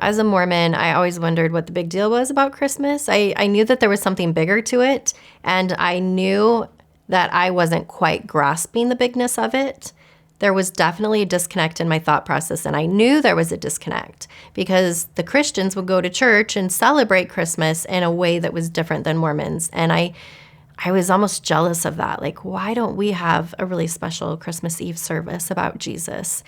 As a Mormon, I always wondered what the big deal was about Christmas. I knew that there was something bigger to it, and I knew that I wasn't quite grasping the bigness of it. There was definitely a disconnect in my thought process, and I knew there was a disconnect because the Christians would go to church and celebrate Christmas in a way that was different than Mormons. And I was almost jealous of that. Like, why don't we have a really special Christmas Eve service about Jesus?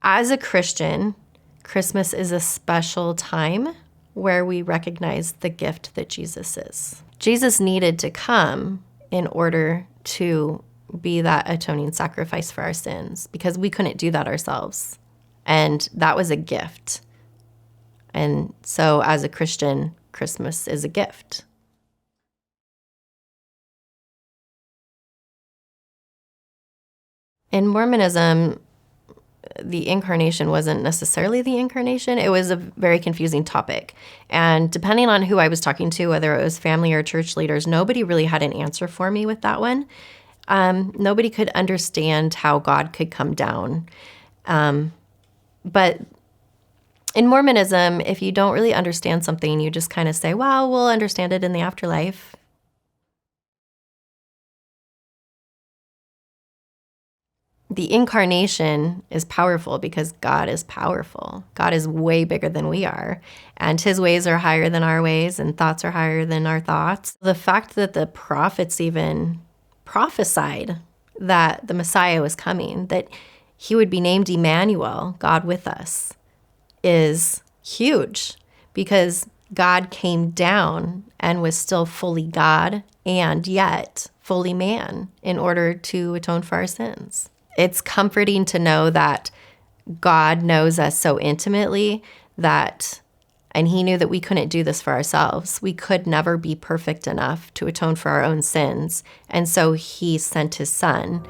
As a Christian, Christmas is a special time where we recognize the gift that Jesus is. Jesus needed to come in order to be that atoning sacrifice for our sins because we couldn't do that ourselves. And that was a gift. And so as a Christian, Christmas is a gift. In Mormonism, the incarnation wasn't necessarily the incarnation. It was a very confusing topic. And depending on who I was talking to, whether it was family or church leaders, nobody really had an answer for me with that one. Nobody could understand how God could come down. But in Mormonism, if you don't really understand something, you just kind of say, well, we'll understand it in the afterlife. The incarnation is powerful because God is powerful. God is way bigger than we are, and his ways are higher than our ways, and thoughts are higher than our thoughts. The fact that the prophets even prophesied that the Messiah was coming, that he would be named Emmanuel, God with us, is huge because God came down and was still fully God and yet fully man in order to atone for our sins. It's comforting to know that God knows us so intimately and he knew that we couldn't do this for ourselves. We could never be perfect enough to atone for our own sins. And so he sent his son